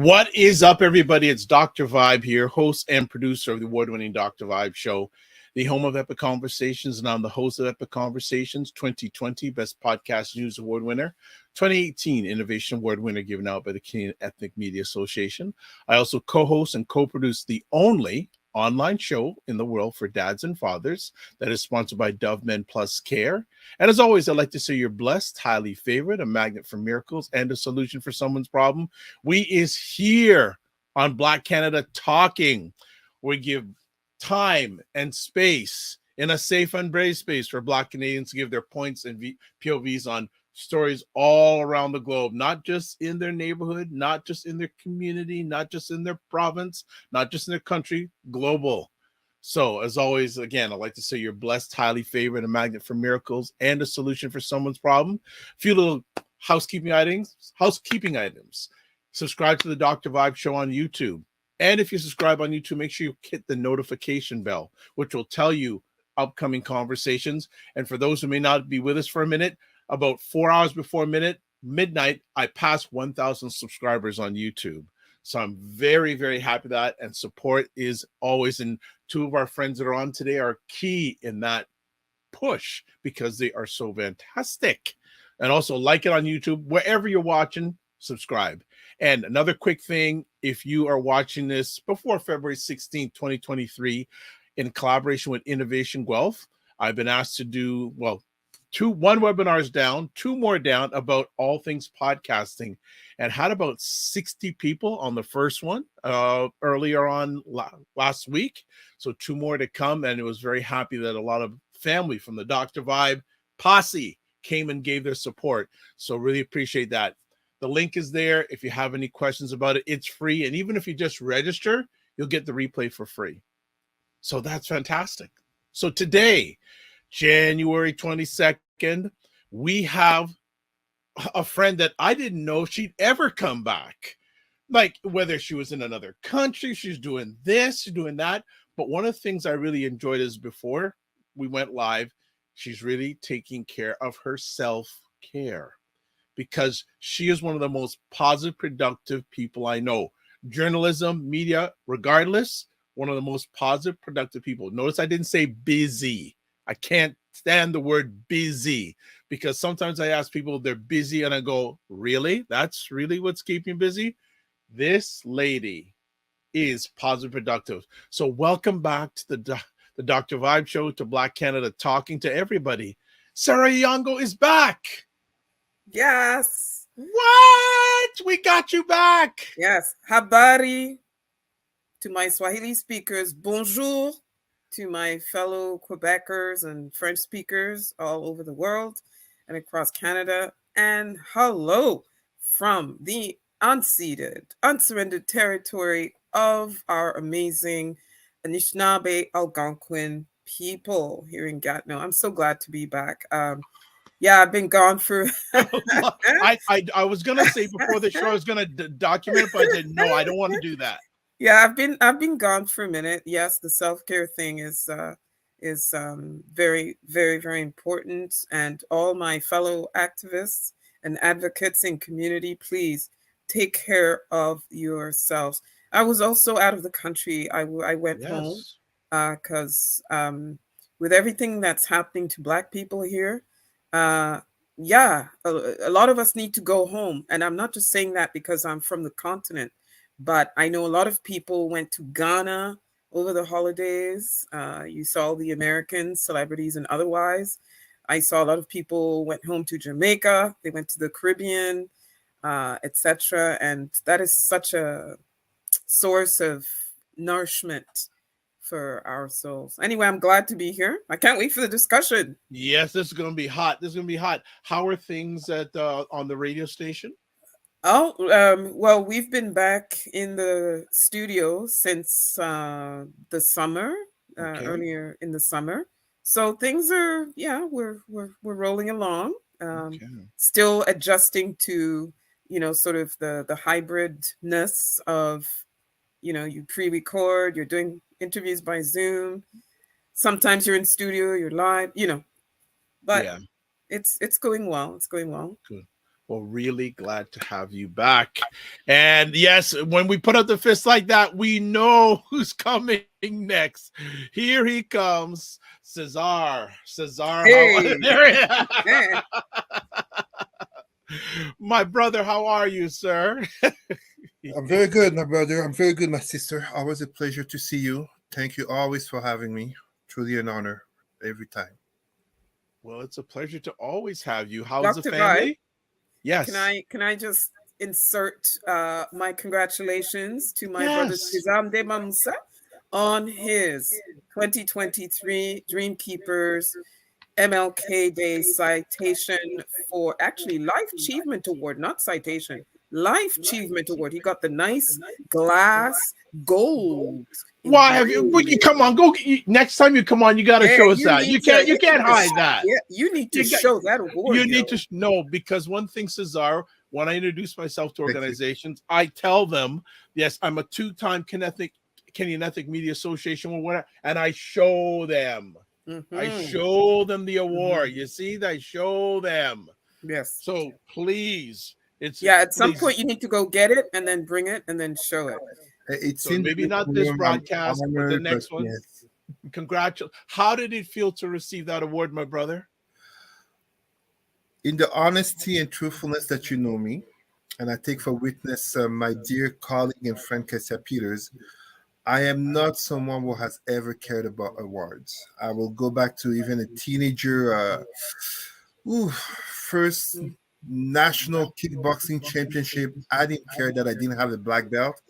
What is up, everybody? It's Dr. Vibe here, host and producer of the award-winning Dr. Vibe Show, the home of Epic Conversations, and I'm the host of Epic Conversations 2020 Best Podcast News Award winner, 2018 Innovation Award winner given out by the Canadian Ethnic Media Association. I also co-host and co-produce the only online show in the world for dads and fathers that is sponsored by Dove Men Plus Care. And as always, I'd like to say you're blessed, highly favored, a magnet for miracles, and a solution for someone's problem. We is here on Black Canada Talking. We give time and space in a safe and brave space for Black Canadians to give their points and POVs on stories all around the globe, not just in their neighborhood, not just in their community, not just in their province, not just in their country, global. So as always, again, I'd like to say you're blessed, highly favored, a magnet for miracles, and a solution for someone's problem. A few little housekeeping items. Subscribe to the Dr. Vibe Show on YouTube. And if you subscribe on YouTube, make sure you hit the notification bell, which will tell you upcoming conversations. And for those who may not be with us for a minute, about 4 hours before midnight, I passed 1,000 subscribers on YouTube. So I'm very, very happy that, and support is always, and two of our friends that are on today are key in that push because they are so fantastic. And also like it on YouTube, wherever you're watching, subscribe. And another quick thing, if you are watching this before February 16th, 2023, in collaboration with Innovation Guelph, I've been asked to do, one webinars down, two more down about all things podcasting, and had about 60 people on the first one earlier on last week. So two more to come, and it was very happy that a lot of family from the Dr. Vibe posse came and gave their support. So really appreciate that. The link is there. If you have any questions about it, it's free. And even if you just register, you'll get the replay for free. So that's fantastic. So today, January 22nd, we have a friend that I didn't know she'd ever come back. Like whether she was in another country, she's doing this, she's doing that. But one of the things I really enjoyed is before we went live, she's really taking care of her self-care because she is one of the most positive, productive people I know. Journalism, media, regardless, one of the most positive, productive people. Notice I didn't say busy. I can't stand the word busy because sometimes I ask people they're busy and I go, really? That's really what's keeping you busy? This lady is positive, productive. So welcome back to the Dr. Vibe Show, to Black Canada Talking to everybody. Sarah Onyango is back. Yes. What? We got you back. Yes. Habari to my Swahili speakers. Bonjour to my fellow Quebecers and French speakers all over the world and across Canada. And hello from the unceded, unsurrendered territory of our amazing Anishinaabe Algonquin people here in Gatineau. I'm so glad to be back. Yeah, I've been gone for. I was gonna say before the show I was gonna document it, but I said no, I don't want to do that. Yeah, I've been gone for a minute. Yes, the self-care thing is very, very, very important. And all my fellow activists and advocates in community, please take care of yourselves. I was also out of the country. I went home because with everything that's happening to Black people here, a lot of us need to go home. And I'm not just saying that because I'm from the continent, but I know a lot of people went to Ghana over the holidays. You saw the American celebrities and otherwise. I saw a lot of people went home to Jamaica. They went to the Caribbean, etc. And that is such a source of nourishment for our souls. Anyway, I'm glad to be here. I can't wait for the discussion. Yes, this is going to be hot. This is going to be hot. How are things at on the radio station? Oh, well, we've been back in the studio since the summer, earlier in the summer. So things are, we're rolling along. Still adjusting to, sort of the hybridness of, you pre-record, you're doing interviews by Zoom. Sometimes you're in studio, you're live, but it's going well. It's going well. Good. Well, really glad to have you back. And yes, when we put up the fist like that, we know who's coming next. Here he comes, Cesar. Cesar, how Hey, there man. my brother, how are you, sir? I'm very good, my brother. I'm very good, my sister. Always a pleasure to see you. Thank you always for having me. Truly an honor every time. Well, it's a pleasure to always have you. How's the Dr. Vi, family? Yes. can I just insert my congratulations to my brother Yes. Cesar Ndema-Moussa on his 2023 Dreamkeepers MLK Day citation for actually Life Achievement Award, not citation, Life Achievement Award. He got the nice glass gold Why have you? Well, engraved. you come on, next time you come on. You got to Yeah, show us that. You you need can't to hide that. yeah, you need to You got show that award, you need yo. to know, because one thing, Cesar, when I introduce myself to Thank you. organizations, I tell them, yes, I'm a two-time Kenyan Ethnic Media Association or whatever, and I show them. I Mm-hmm. show them the award. Mm-hmm. You see, I show them. Yes. So please, Yeah, at some please. point you need to go get it and then bring it and then show it. It's So in the maybe not this museum. I'm broadcast, but the honored, but next one. yes. Congratulations. How did it feel to receive that award, my brother? In the honesty and truthfulness that you know me, and I take for witness my dear colleague and friend Kessia Peters, I am not someone who has ever cared about awards. I will go back to even a teenager, first national kickboxing championship. I didn't care that I didn't have a black belt.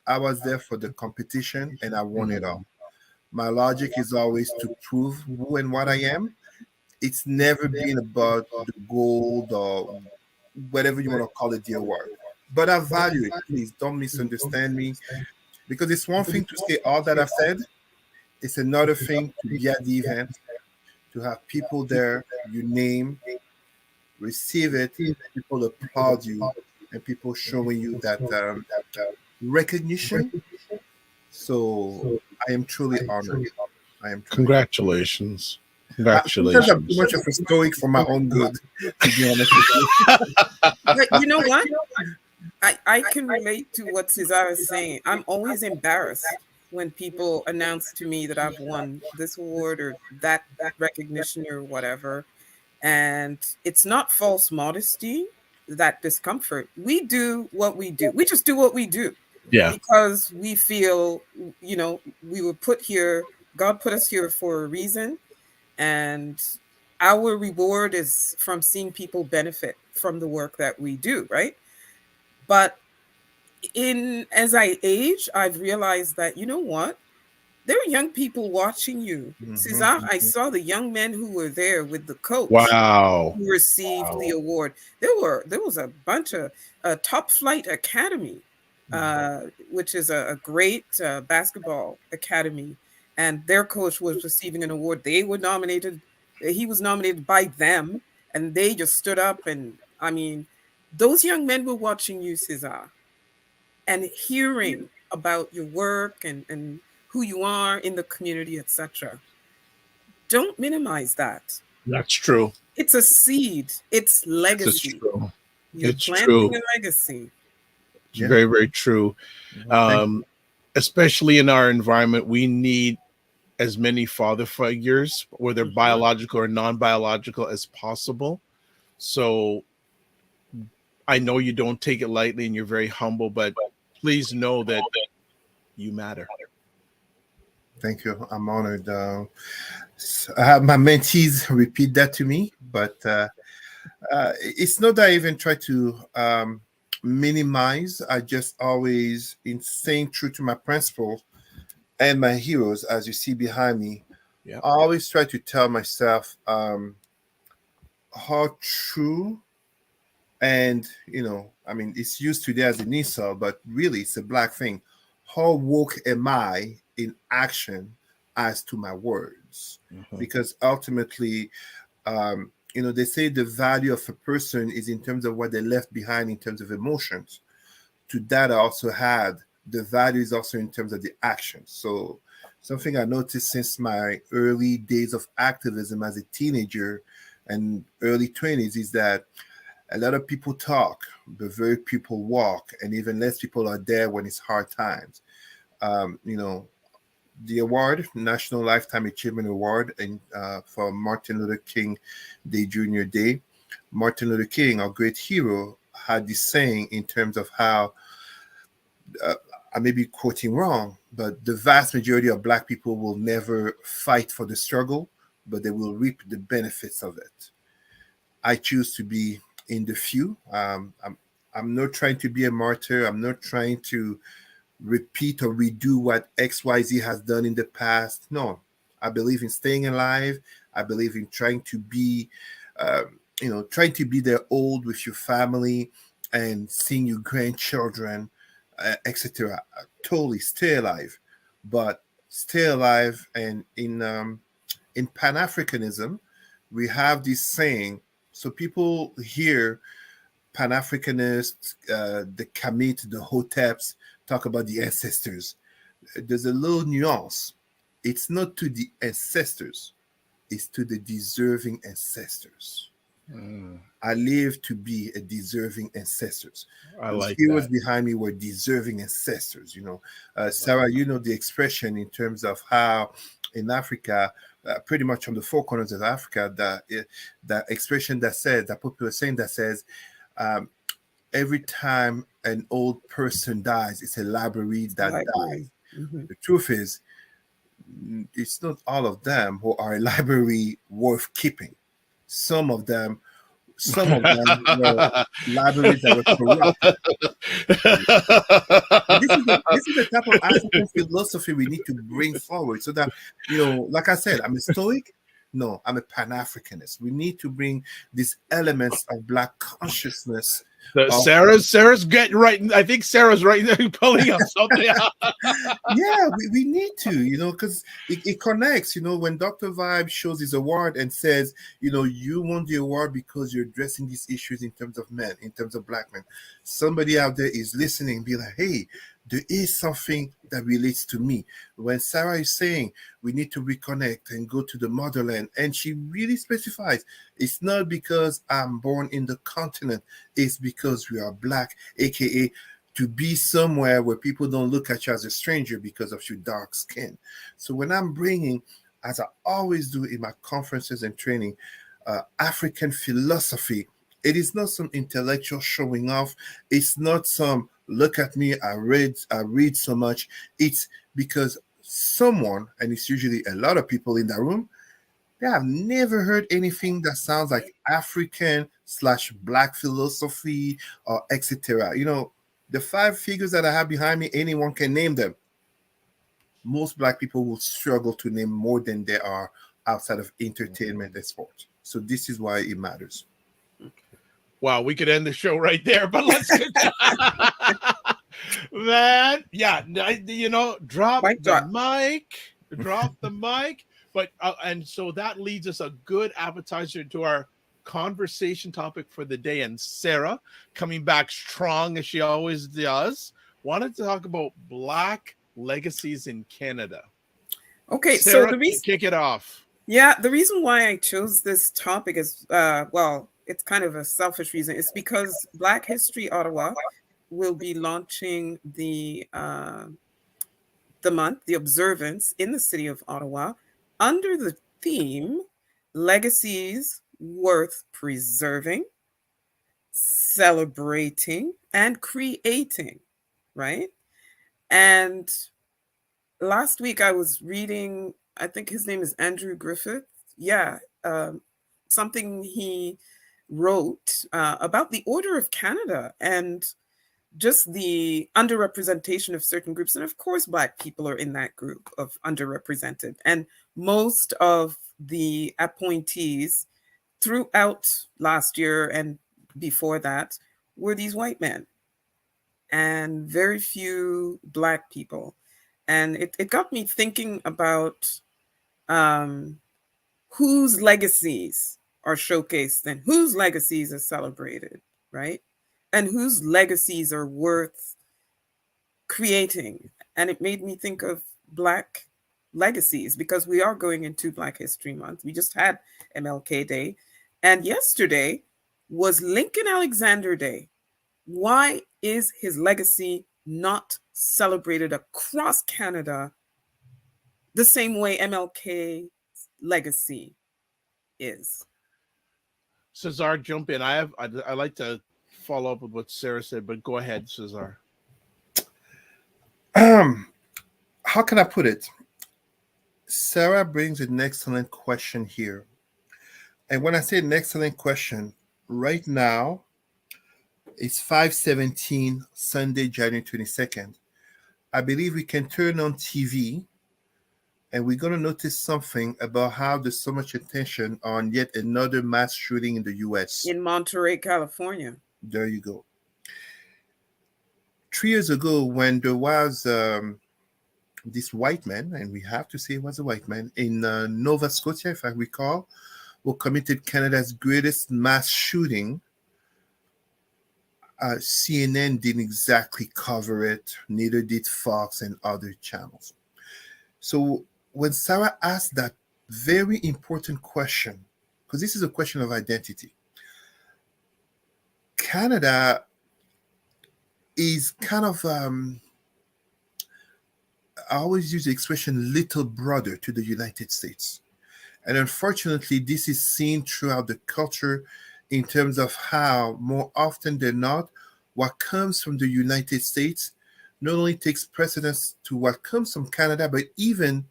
I was there for the competition and I won it all. My logic is always to prove who and what I am. It's never been about the gold or whatever you want to call it, the award. But I value it. Please don't misunderstand me, because it's one thing to say all that I've said. It's another thing to be at the event, to have people there, you name, receive it, people applaud you, and people showing you that recognition. So I am truly honored. I am truly honored. Congratulations. Sometimes I'm too Congratulations. much of a stoic for my own good, to be honest with you. But you know what? I can relate to what Cesar is saying. I'm always embarrassed when people announce to me that I've won this award or that recognition or whatever. And it's not false modesty, that discomfort. We do what we do. We just do what we do Yeah, because we feel, we were put here, God put us here for a reason. And our reward is from seeing people benefit from the work that we do, right? But in as I age, I've realized that you know what? There are young people watching you. Mhm, Cesar, I mhm, saw the young men who were there with the coach wow. who received the award. There was a bunch of Top Flight Academy, mhm. which is a great basketball academy, and their coach was receiving an award. They were nominated. He was nominated by them, and they just stood up. And I mean, those young men were watching you, Cesar, and hearing about your work and who you are in the community, etc. Don't minimize that. That's true. It's a seed. It's That's legacy. true. You're It's planting true. a legacy. It's Yeah. very, very true. Thank Um, especially in our environment, we need as many father figures, whether Mhm. biological or non-biological, as possible. So I know you don't take it lightly and you're very humble, but please know that you matter. thank you. I'm honored. I have my mentees repeat that to me, but it's not that I even try to minimize. I just always, in staying true to my principles and my heroes, as you see behind me, Yeah. I always try to tell myself how true. And I mean, it's used today as an insult, but really it's a black thing. How woke am I in action as to my words? Mhm. Because ultimately, they say the value of a person is in terms of what they left behind in terms of emotions. To that, I also had the value is also in terms of the actions. So something I noticed since my early days of activism as a teenager and early 20s is that A lot of people talk, but very people walk, and even less people are there when it's hard times. You know, the award, National Lifetime Achievement Award, and for Martin Luther King Day Jr. Day. Martin Luther King, our great hero, had this saying in terms of how uh, I may be quoting wrong, but the vast majority of Black people will never fight for the struggle, but they will reap the benefits of it. I choose to be in the few. I'm not trying to be a martyr. I'm not trying to repeat or redo what XYZ has done in the past. No, I believe in staying alive. I believe in trying to be, trying to be there old with your family and seeing your grandchildren, etc. Totally stay alive, but stay alive. And in Pan Africanism, we have this saying. So people hear Pan Africanists, the Kamit, the Hoteps talk about the ancestors. There's a little nuance. It's not to the ancestors, it's to the deserving ancestors. Mm, I live to be a deserving ancestors. I Those like heroes that. behind me were deserving ancestors. Sarah, you know the expression in terms of how in Africa, pretty much on the four corners of Africa, that expression that says, that popular saying that says, um, every time an old person dies, it's a library that Library. dies. Hmm. The truth is, it's not all of them who are a library worth keeping. Some of them, some of them were libraries that were corrupted. And this is the type of African philosophy we need to bring forward so that, like I said, I'm a Stoic. No, I'm a Pan Africanist. We need to bring these elements of Black consciousness. Of, Sarah's getting right. I think Sarah's right there pulling up something. yeah, we need to, because it connects. When Dr. Vibe shows his award and says, you won the award because you're addressing these issues in terms of men, in terms of Black men. Somebody out there is listening and be like, hey, there is something that relates to me. When Sarah is saying we need to reconnect and go to the motherland, and she really specifies, it's not because I'm born in the continent, it's because we are Black, aka to be somewhere where people don't look at you as a stranger because of your dark skin. So when I'm bringing, as I always do in my conferences and training, African philosophy, it is not some intellectual showing off. It's not some look at me, I read so much. It's because someone, and it's usually a lot of people in that room, they have never heard anything that sounds like African/Black philosophy or etc. The five figures that I have behind me, anyone can name them. Most Black people will struggle to name more than there are outside of entertainment and sport. So this is why it matters. Wow, we could end the show right there, but let's man, yeah, drop Mic the drop. mic, drop the mic. But and so that leads us a good appetizer to our conversation topic for the day. And Sarah, coming back strong as she always does, wanted to talk about Black legacies in Canada. Okay, so Sarah, the reason, kick it off. yeah, the reason why I chose this topic is, well, it's kind of a selfish reason. It's because Black History Ottawa will be launching the month, the observance in the city of Ottawa, under the theme Legacies Worth Preserving, Celebrating, and Creating, right? And last week I was reading, I think his name is Andrew Griffith. Yeah, something he wrote about the Order of Canada and just the underrepresentation of certain groups. And of course, Black people are in that group of underrepresented. And most of the appointees throughout last year and before that were these white men and very few Black people. And it got me thinking about um, whose legacies are showcased and whose legacies are celebrated, right? And whose legacies are worth creating. And it made me think of Black legacies because we are going into Black History Month. We just had MLK Day. And yesterday, was Lincoln Alexander Day. Why is his legacy not celebrated across Canada the same way MLK's legacy is? Cesar, jump in. I like to follow up with what Sarah said, but go ahead, Cesar. How can I put it? Sarah brings an excellent question here. And when I say an excellent question, right now it's 5:17 Sunday, January 22nd. I believe we can turn on TV and we're going to notice something about how there's so much attention on yet another mass shooting in the US. In Monterey, California. There you go. 3 years ago, when there was this white man, and we have to say it was a white man, in Nova Scotia, if I recall, who committed Canada's greatest mass shooting, CNN didn't exactly cover it, neither did Fox and other channels. So when Sarah asked that very important question, because this is a question of identity, Canada is kind of, I always use the expression little brother to the United States. And unfortunately, this is seen throughout the culture in terms of how, more often than not, what comes from the United States not only takes precedence to what comes from Canada, but even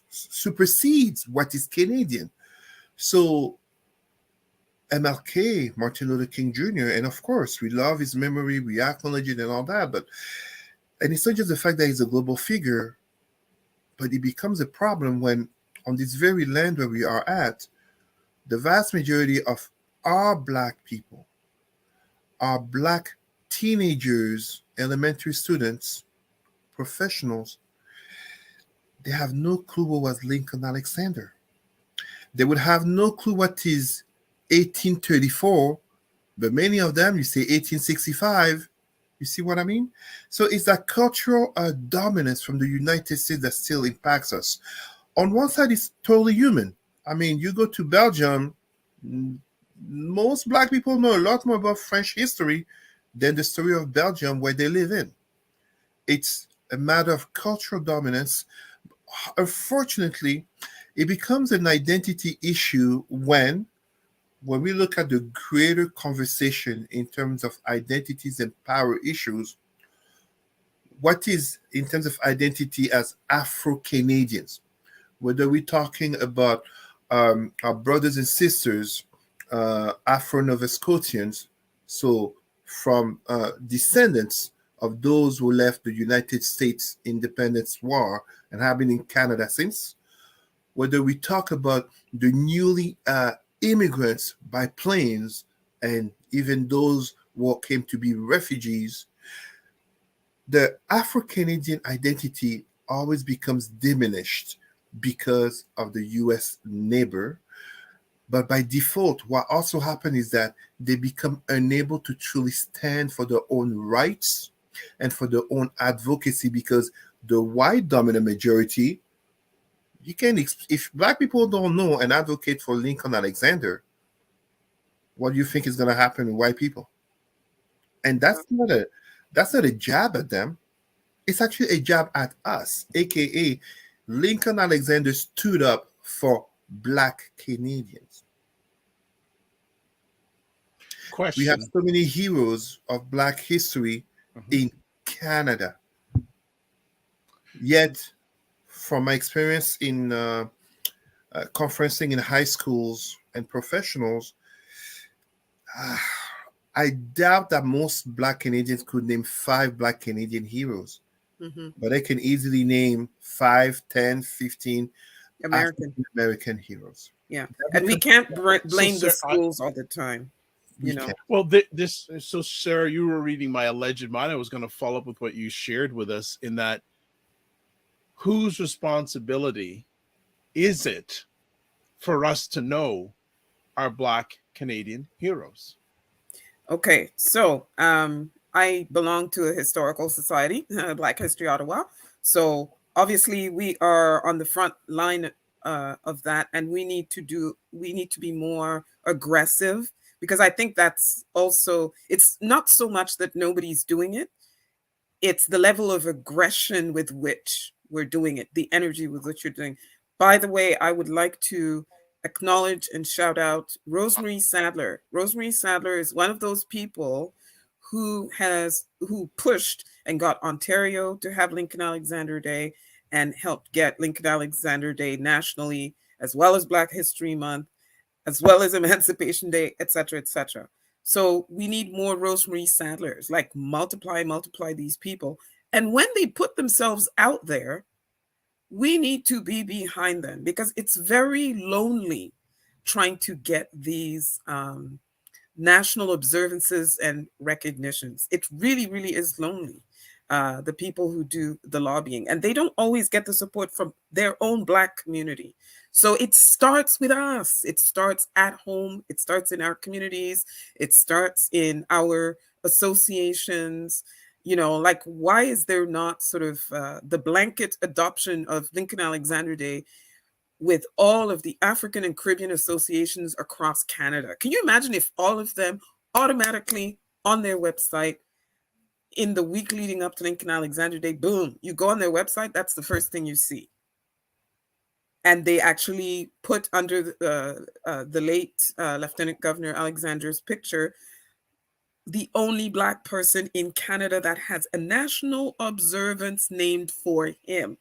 supersedes what is Canadian. So MLK, Martin Luther King Jr., and of course, we love his memory, we acknowledge it and all that, and it's not just the fact that he's a global figure, but it becomes a problem when on this very land where we are at, the vast majority of our Black people, our Black teenagers, elementary students, professionals, they have no clue what was Lincoln Alexander. They would have no clue what is 1834, but many of them, you say 1865, you see what I mean? So it's that cultural dominance from the United States that still impacts us. On one side, it's totally human. I mean, you go to Belgium, most Black people know a lot more about French history than the story of Belgium where they live in. It's a matter of cultural dominance. Unfortunately, it becomes an identity issue when we look at the greater conversation in terms of identities and power issues. What is in terms of identity as Afro-Canadians? Whether we're talking about our brothers and sisters, Afro-Nova Scotians, so from descendants of those who left the United States Independence War and have been in Canada since, whether we talk about the newly immigrants by planes and even those who came to be refugees, the Afro-Canadian identity always becomes diminished because of the US neighbor. But by default, what also happens is that they become unable to truly stand for their own rights and for their own advocacy, because the white dominant majority, you can, if Black people don't know and advocate for Lincoln Alexander, what do you think is going to happen with white people? And that's not a jab at them. It's actually a jab at us, aka Lincoln Alexander stood up for Black Canadians. Question. We have so many heroes of Black history in Canada. Yet, from my experience in conferencing in high schools and professionals, I doubt that most Black Canadians could name 5 Black Canadian heroes. But they can easily name 5, 10, 15 American heroes. Yeah, and we can't blame the schools all the time. You know. Well, so Sarah, you were reading my alleged mind. I was going to follow up with what you shared with us in that. Whose responsibility is it for us to know our Black Canadian heroes? Okay, so I belong to a historical society, Black History Ottawa. So obviously we are on the front line of that, and we need to be more aggressive, because I think that's also, it's not so much that nobody's doing it, it's the level of aggression with which we're doing it, the energy with which you're doing. By the way, I would like to acknowledge and shout out Rosemary Sadler. Rosemary Sadler is one of those people who pushed and got Ontario to have Lincoln Alexander Day and helped get Lincoln Alexander Day nationally, as well as Black History Month, as well as Emancipation Day, etc., etc. So we need more Rosemary Sadlers, like multiply these people. And when they put themselves out there, we need to be behind them, because it's very lonely trying to get these national observances and recognitions. It really, really is lonely. The people who do the lobbying, and they don't always get the support from their own Black community. So it starts with us. It starts at home. It starts in our communities. It starts in our associations. You know, like, why is there not sort of the blanket adoption of Lincoln Alexander Day with all of the African and Caribbean associations across Canada? Can you imagine if all of them automatically on their website in the week leading up to Lincoln Alexander Day, boom, you go on their website, that's the first thing you see. And they actually put under the late Lieutenant Governor Alexander's picture, the only Black person in Canada that has a national observance named for him.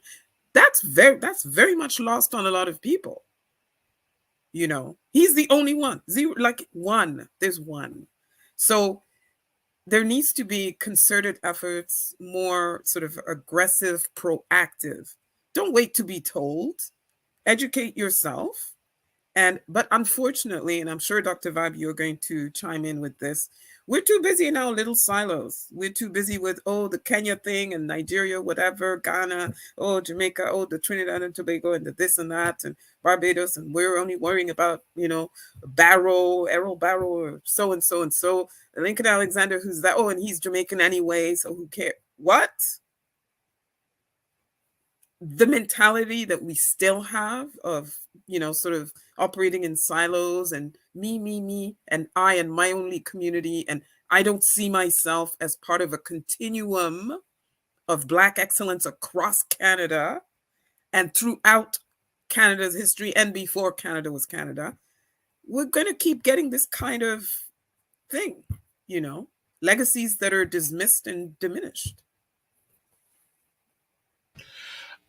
That's very much lost on a lot of people. You know, he's the only one. Zero, like one. There's one. So there needs to be concerted efforts, more sort of aggressive, proactive. Don't wait to be told. Educate yourself. But unfortunately, and I'm sure Dr. Vibe, you're going to chime in with this, we're too busy in our little silos. We're too busy with, the Kenya thing and Nigeria, whatever, Ghana, Jamaica, the Trinidad and Tobago and the this and that, and Barbados, and we're only worrying about, Errol Barrow, or so and so and so. Lincoln Alexander, who's that? And he's Jamaican anyway, so who cares? What? The mentality that we still have of, sort of operating in silos and me, and I and my only community, and I don't see myself as part of a continuum of Black excellence across Canada and throughout Canada's history and before Canada was Canada. We're going to keep getting this kind of thing, legacies that are dismissed and diminished.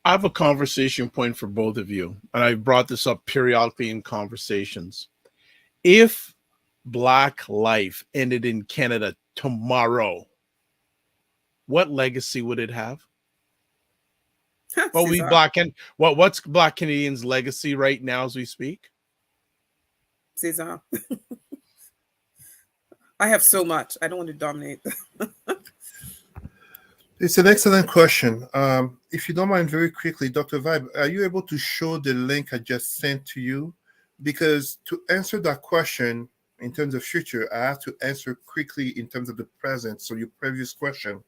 I have a conversation point for both of you, and I've brought this up periodically in conversations. If Black life ended in Canada tomorrow, what legacy would it have? Well, what's Black Canadians' legacy right now as we speak? Cesar. I have so much. I don't want to dominate. It's an excellent question. If you don't mind, very quickly, Dr. Vibe, are you able to show the link I just sent to you? Because to answer that question in terms of future, I have to answer quickly in terms of the present. So your previous question,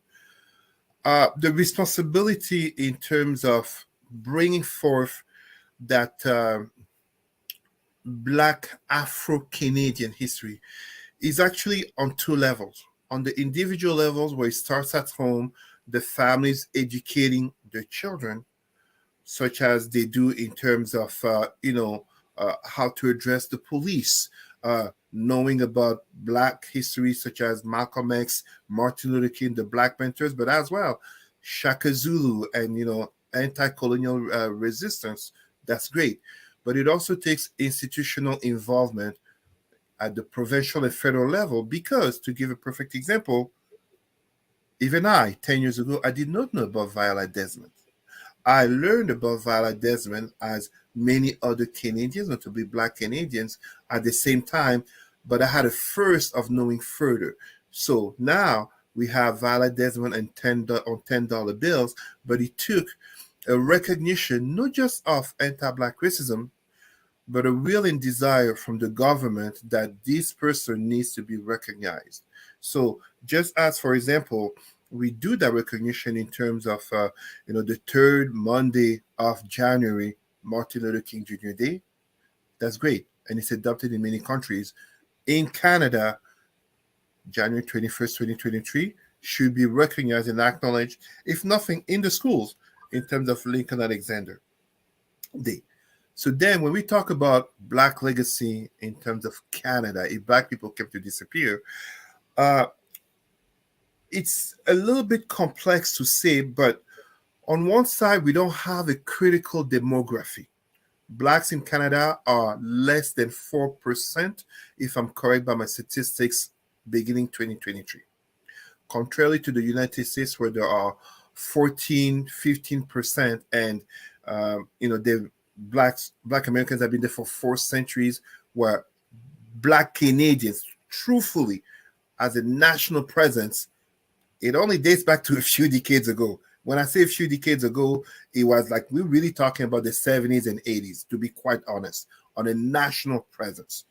the responsibility in terms of bringing forth that Black Afro-Canadian history is actually on two levels. On the individual levels, where it starts at home, the families educating their children, such as they do in terms of, how to address the police, knowing about Black history, such as Malcolm X, Martin Luther King, the Black Panthers, but as well, Shaka Zulu and, anti-colonial resistance. That's great. But it also takes institutional involvement at the provincial and federal level, because, to give a perfect example, even 10 years ago, I did not know about Viola Desmond. I learned about Viola Desmond as many other Canadians, not to be Black Canadians, at the same time, but I had a first of knowing further. So now we have Viola Desmond and $10 bills, but it took a recognition not just of anti-Black racism, but a willing desire from the government that this person needs to be recognized. So just as, for example, we do that recognition in terms of, the third Monday of January, Martin Luther King Jr. Day. That's great. and it's adopted in many countries. In Canada, January 21st, 2023, should be recognized and acknowledged, if nothing, in the schools in terms of Lincoln Alexander Day. So then when we talk about Black legacy in terms of Canada, if Black people kept to disappear, uh, it's a little bit complex to say, but on one side, we don't have a critical demography. Blacks in Canada are less than 4%, if I'm correct by my statistics, beginning 2023. Contrary to the United States, where there are 14, 15%, and the Black Americans have been there for 4 centuries, where Black Canadians, truthfully, as a national presence, it only dates back to a few decades ago. When I say a few decades ago, it was like we're really talking about the 70s and 80s, to be quite honest, on a national presence.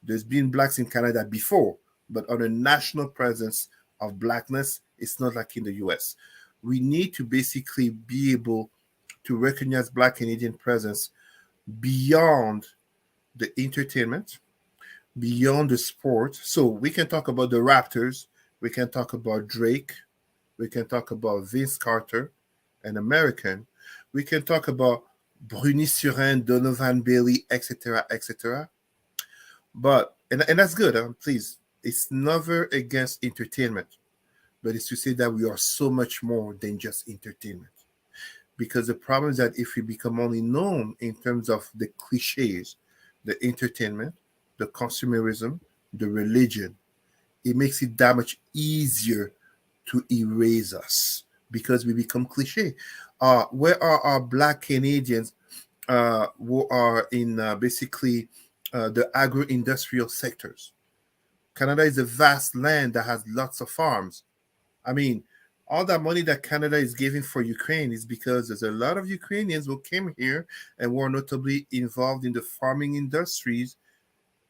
There's been Blacks in Canada before, but on a national presence of Blackness, it's not like in the US. We need to basically be able to recognize Black Canadian presence beyond the entertainment, beyond the sport. So we can talk about the Raptors, we can talk about Drake, we can talk about Vince Carter, an American. We can talk about Bruni Surin, Donovan Bailey, etc., etc. And that's good. Please, it's never against entertainment, but it's to say that we are so much more than just entertainment. Because the problem is that if we become only known in terms of the cliches, the entertainment, the consumerism, the religion, it makes it that much easier to erase us because we become cliche. Where are our Black Canadians who are in basically the agro-industrial sectors? Canada is a vast land that has lots of farms. I mean, all that money that Canada is giving for Ukraine is because there's a lot of Ukrainians who came here and were notably involved in the farming industries.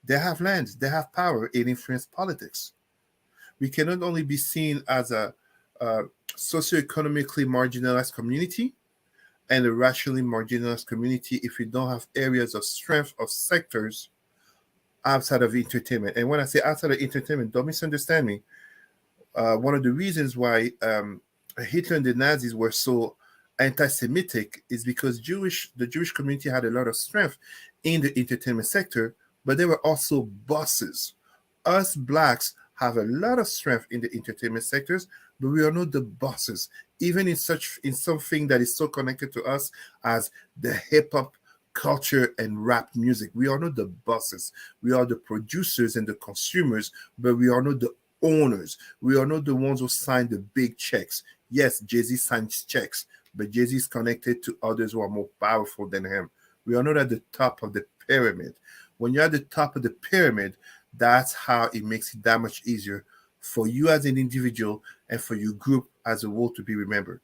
They have land, they have power, it influences politics. We cannot only be seen as a socioeconomically marginalized community and a racially marginalized community if we don't have areas of strength of sectors outside of entertainment. And when I say outside of entertainment, don't misunderstand me. One of the reasons why Hitler and the Nazis were so anti-Semitic is because the Jewish community had a lot of strength in the entertainment sector, but they were also bosses. Us Blacks have a lot of strength in the entertainment sectors, but we are not the bosses. Even in something that is so connected to us as the hip hop culture and rap music, we are not the bosses. We are the producers and the consumers, but we are not the owners. We are not the ones who sign the big checks. Yes, Jay-Z signs checks, but Jay-Z is connected to others who are more powerful than him. We are not at the top of the pyramid. When you're at the top of the pyramid, that's how it makes it that much easier for you as an individual and for your group as a whole to be remembered.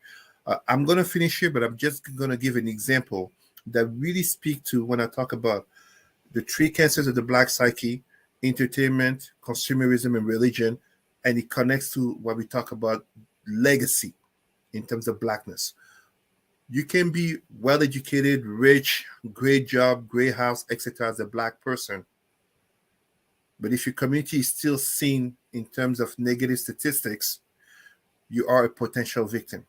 I'm going to finish here, but I'm just going to give an example that really speak to when I talk about the three cancers of the Black psyche: entertainment, consumerism, and religion. And it connects to what we talk about legacy in terms of Blackness. You can be well-educated, rich, great job, great house, etc. as a Black person. But if your community is still seen in terms of negative statistics, you are a potential victim.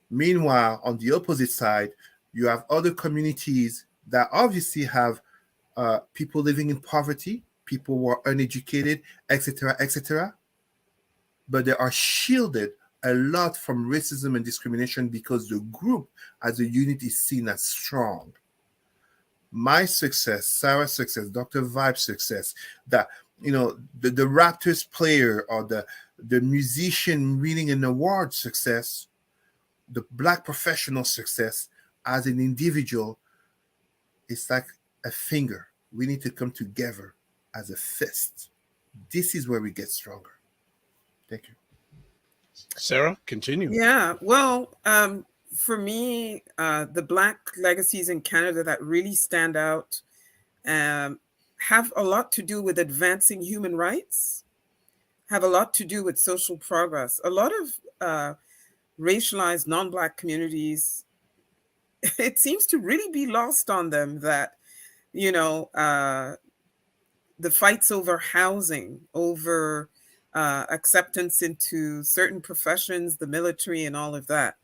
Meanwhile, on the opposite side, you have other communities that obviously have people living in poverty, people who are uneducated, etc., etc. But they are shielded a lot from racism and discrimination because the group as a unit is seen as strong. My success, Sarah's success, Dr. Vibe's success, that the Raptors player or the musician winning an award success, the Black professional success as an individual, it's like a finger. We need to come together as a fist. This is where we get stronger. Thank you. Sarah, continue. Yeah, well, for me, the Black legacies in Canada that really stand out have a lot to do with advancing human rights, have a lot to do with social progress. A lot of racialized non-Black communities, it seems to really be lost on them that you know, the fights over housing, over acceptance into certain professions, the military, and all of that.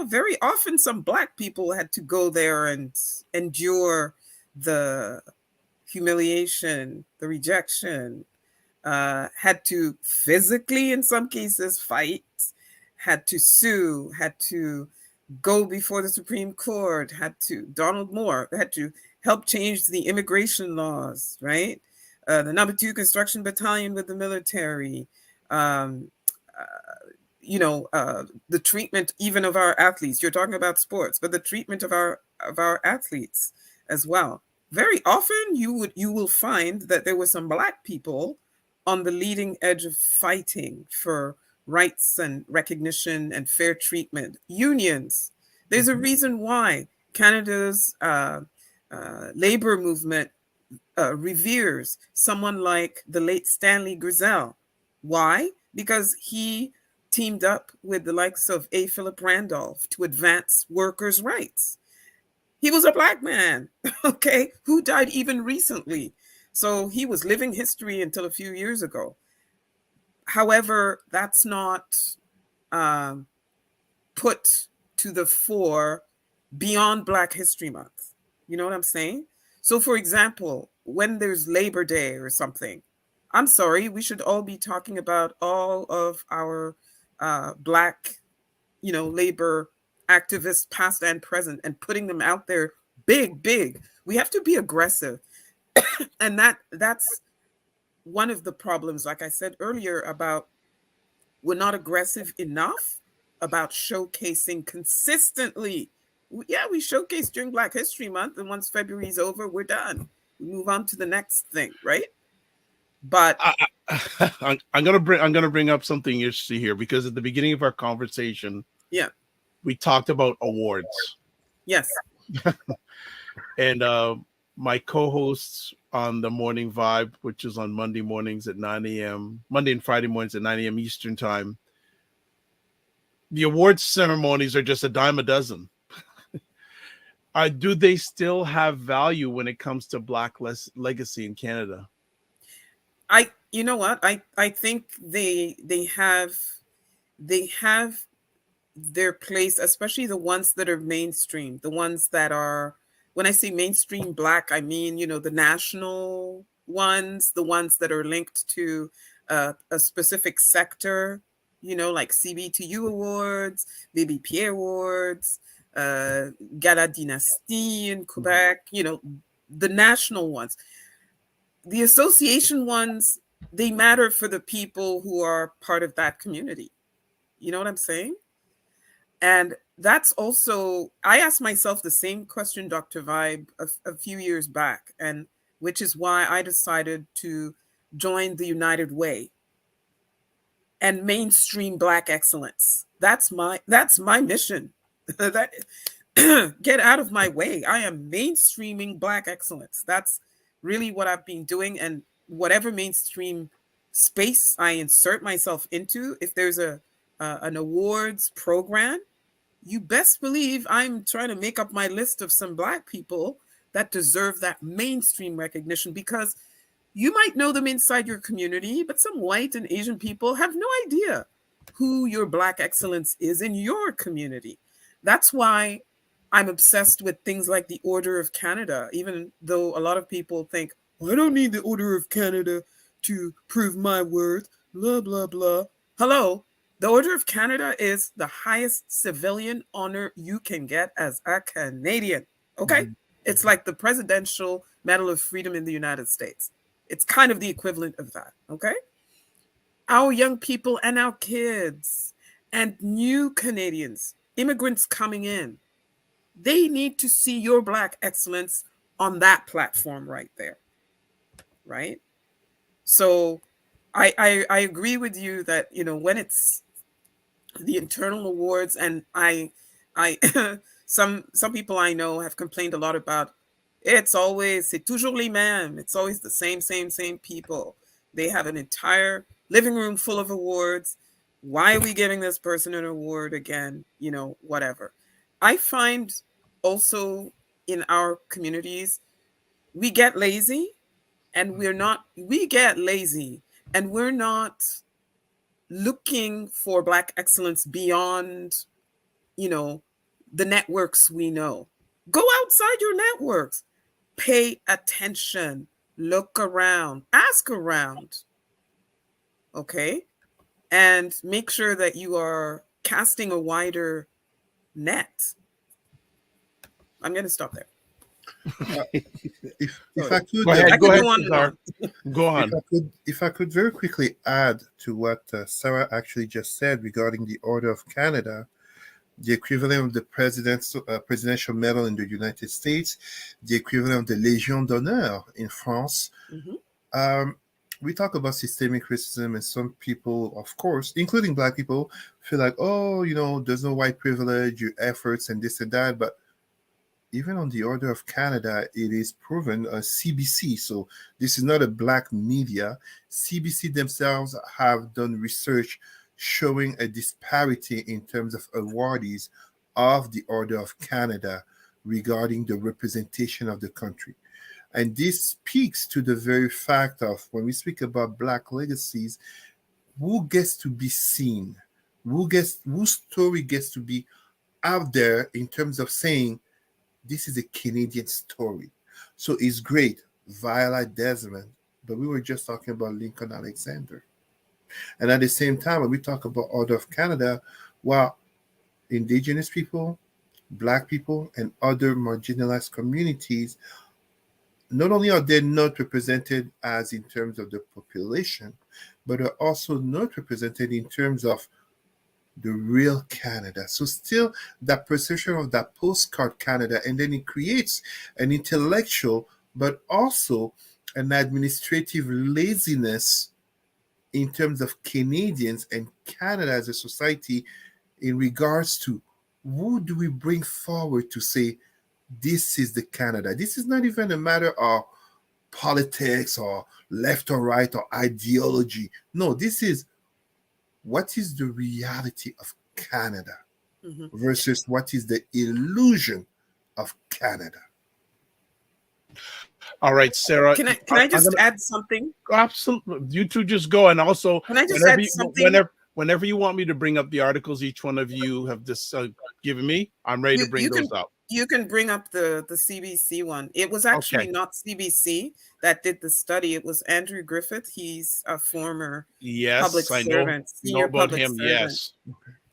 Very often, some Black people had to go there and endure the humiliation, the rejection, had to physically, in some cases, fight, had to sue, had to go before the Supreme Court, Donald Moore had to help change the immigration laws, right? The number 2 construction battalion with the military, um, the treatment even of our athletes. You're talking about sports, but the treatment of our athletes as well. Very often you will find that there were some Black people on the leading edge of fighting for rights and recognition and fair treatment. Unions. There's a reason why Canada's labor movement reveres someone like the late Stanley Grizel. Why? Because he teamed up with the likes of A. Philip Randolph to advance workers' rights. He was a Black man, okay, who died even recently. So he was living history until a few years ago. However, that's not put to the fore beyond Black History Month. You know what I'm saying? So, for example, when there's Labor Day or something, I'm sorry, we should all be talking about all of our Black, labor activists, past and present, and putting them out there big, big. We have to be aggressive. And that's one of the problems, like I said earlier, about we're not aggressive enough about showcasing consistently. Yeah, we showcase during Black History Month, and once February's over, we're done. We move on to the next thing, right? But I'm gonna bring up something interesting here, because at the beginning of our conversation, yeah, we talked about awards. Yes. And my co-hosts on the Morning Vibe, which is on Monday mornings at 9 a.m., Monday and Friday mornings at 9 a.m. Eastern time, the awards ceremonies are just a dime a dozen. Do they still have value when it comes to Black legacy in Canada? You know what? I think they have their place, especially the ones that are mainstream, the ones that are, when I say mainstream Black, I mean, the national ones, the ones that are linked to a specific sector, like CBTU Awards, Baby Pierre Awards, Gala Dynastie in Quebec, the national ones. The association ones, they matter for the people who are part of that community. You know what I'm saying? And that's also, I asked myself the same question, Dr. Vibe, a few years back, and which is why I decided to join the United Way and mainstream Black excellence. That's my mission. That get out of my way. I am mainstreaming Black excellence. That's really what I've been doing. And whatever mainstream space I insert myself into, if there's an awards program, you best believe I'm trying to make up my list of some Black people that deserve that mainstream recognition, because you might know them inside your community, but some white and Asian people have no idea who your Black excellence is in your community. That's why I'm obsessed with things like the Order of Canada, even though a lot of people think, well, I don't need the Order of Canada to prove my worth, blah, blah, blah. Hello, the Order of Canada is the highest civilian honor you can get as a Canadian, okay? Mm-hmm. It's like the Presidential Medal of Freedom in the United States. It's kind of the equivalent of that, okay? Our young people and our kids and new Canadians, immigrants coming in, they need to see your Black excellence on that platform right there, right? So I agree with you that, when it's the internal awards, and I some people I know have complained a lot about, c'est toujours les mêmes. It's always the same people. They have an entire living room full of awards. Why are we giving this person an award again? Whatever. I find also in our communities, we get lazy, and we get lazy, and we're not looking for Black excellence beyond, the networks we know. Go outside your networks, pay attention, look around, ask around, okay? And make sure that you are casting a wider net. I'm going to stop there. If I could, Go ahead. I Go could ahead, go on and Cesar. on. Go on. if I could very quickly add to what Sarah actually just said regarding the Order of Canada, the equivalent of the presidential medal in the United States, the equivalent of the Légion d'honneur in France. Mhm. Um, we talk about systemic racism, and some people, of course, including Black people, feel like, oh, there's no white privilege, your efforts, and this and that. But even on the Order of Canada, it is proven, CBC, so this is not a Black media. CBC themselves have done research showing a disparity in terms of awardees of the Order of Canada regarding the representation of the country. And this speaks to the very fact of when we speak about Black legacies, who gets to be seen, whose story gets to be out there in terms of saying, this is a Canadian story. So it's great, Viola Desmond, but we were just talking about Lincoln Alexander. And at the same time, when we talk about Order of Canada, well, Indigenous people, Black people, and other marginalized communities, not only are they not represented as in terms of the population, but are also not represented in terms of the real Canada. So still that perception of that postcard Canada, and then it creates an intellectual, but also an administrative laziness in terms of Canadians and Canada as a society in regards to who do we bring forward to say, this is the Canada. This is not even a matter of politics or left or right or ideology. No, this is what is the reality of Canada Mhm. versus what is the illusion of Canada. All right, Sarah. Can I I'm just gonna add something? absolutely. You two just go, and also Can I just add something? whenever you want me to bring up the articles, each one of you have this given me, I'm ready to bring You those can up. bring up the CBC one. It was actually Okay. not CBC that did the study. It was Andrew Griffith. He's a former public Yes, I servant, know senior about public him. servant,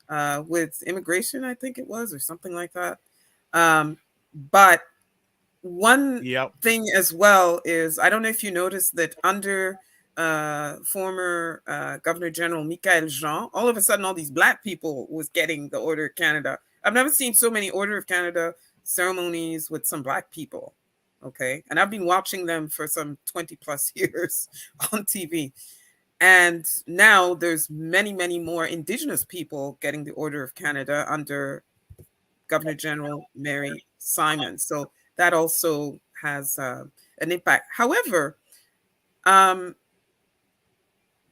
Yes. with immigration, I think it was, or something like that. But one Yep. thing as well is, I don't know if you noticed that under former Governor General Michael Jean, all of a sudden all these Black people was getting the Order of Canada. I've never seen so many Order of Canada ceremonies with some Black people. Okay. And I've been watching them for some 20 plus years on TV. And now there's many, many more Indigenous people getting the Order of Canada under Governor General Mary Simon. So that also has an impact. However, um,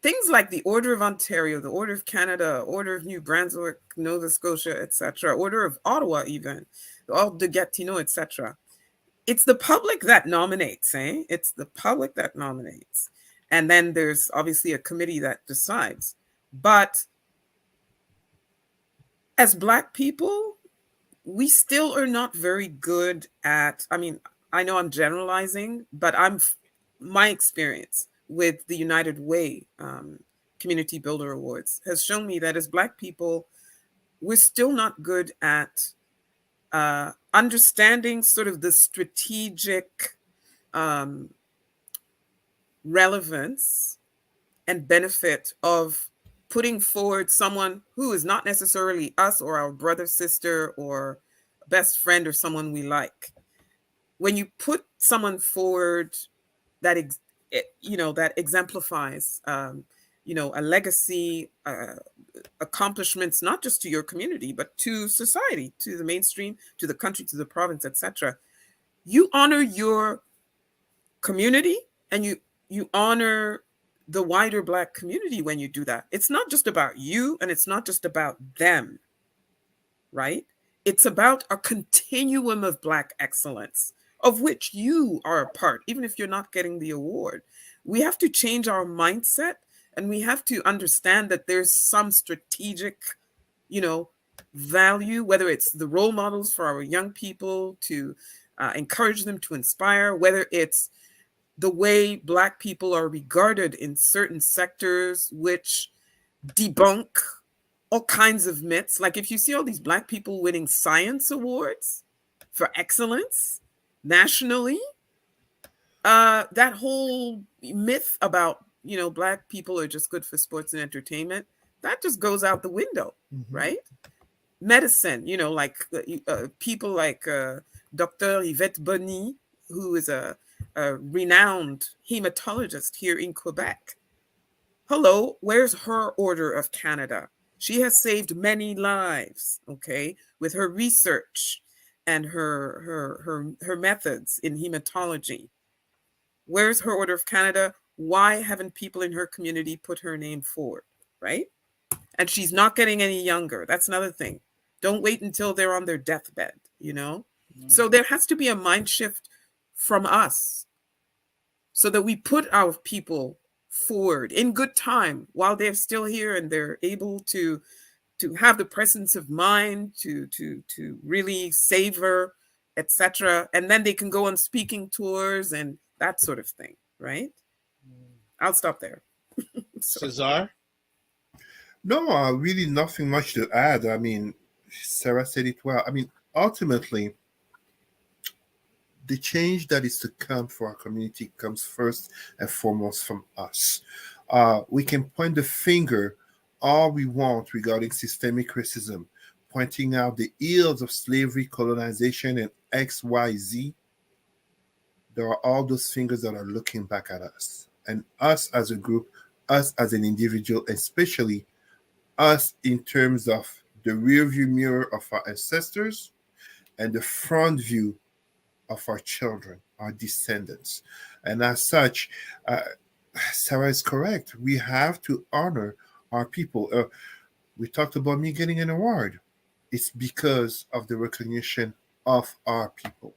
things like the Order of Ontario, the Order of Canada, Order of New Brunswick, Nova Scotia, etc., Order of Ottawa, even the Ordre de Gatineau, etc. It's the public that nominates, eh? It's the public that nominates, and then there's obviously a committee that decides. But as Black people, we still are not very good at, I mean, I know I'm generalizing, but my experience with the United Way Community Builder Awards has shown me that as Black people, we're still not good at understanding sort of the strategic um, relevance and benefit of putting forward someone who is not necessarily us or our brother, sister, or best friend, or someone we like. When you put someone forward that that exemplifies a legacy, accomplishments, not just to your community but to society, to the mainstream, to the country, to the province, etc., you honor your community, and you honor the wider Black community when you do that. It's not just about you, and it's not just about them, right? It's about a continuum of Black excellence of which you are a part, even if you're not getting the award. We have to change our mindset, and we have to understand that there's some strategic, you know, value, whether it's the role models for our young people to encourage them to inspire, whether it's the way Black people are regarded in certain sectors, which debunk all kinds of myths. Like if you see all these Black people winning science awards for excellence nationally, that whole myth about, you know, Black people are just good for sports and entertainment, that just goes out the window, right? Medicine, you know, like people like Dr. Yvette Bonny, who is a renowned hematologist here in Quebec. Hello, where's her Order of Canada? She has saved many lives, okay, with her research and her methods in hematology. Where's her Order of Canada? Why haven't people in her community put her name forward, right? And she's not getting any younger. That's another thing. Don't wait until they're on their deathbed, you know? So there has to be a mind shift from us so that we put our people forward in good time while they're still here and they're able to have the presence of mind to really savor, etc. And then they can go on speaking tours and that sort of thing, right? I'll stop there. Cesar? No, really nothing much to add. I mean, Sarah said it well. I mean, ultimately, the change that is to come for our community comes first and foremost from us. We can point the finger all we want regarding systemic racism, pointing out the ills of slavery, colonization, and XYZ. There are all those fingers that are looking back at us. And us as a group, us as an individual, especially us in terms of the rear view mirror of our ancestors and the front view of our children, our descendants. And as such, Sarah is correct. We have to honor our people. We talked about me getting an award. It's because of the recognition of our people.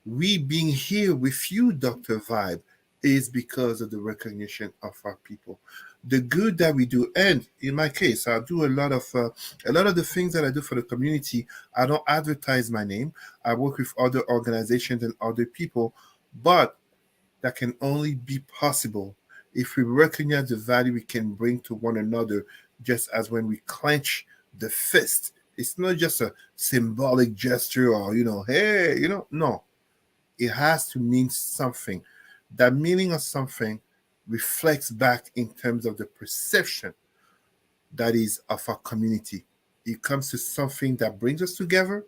We being here with you, Dr. Vibe, is because of the recognition of our people. The good that we do, and in my case, I do a lot of the things that I do for the community. I don't advertise my name. I work with other organizations and other people, but that can only be possible if we recognize the value we can bring to one another. Just as when we clench the fist, it's not just a symbolic gesture or hey, no, it has to mean something. That meaning of something reflects back in terms of the perception that is of our community. It comes to something that brings us together,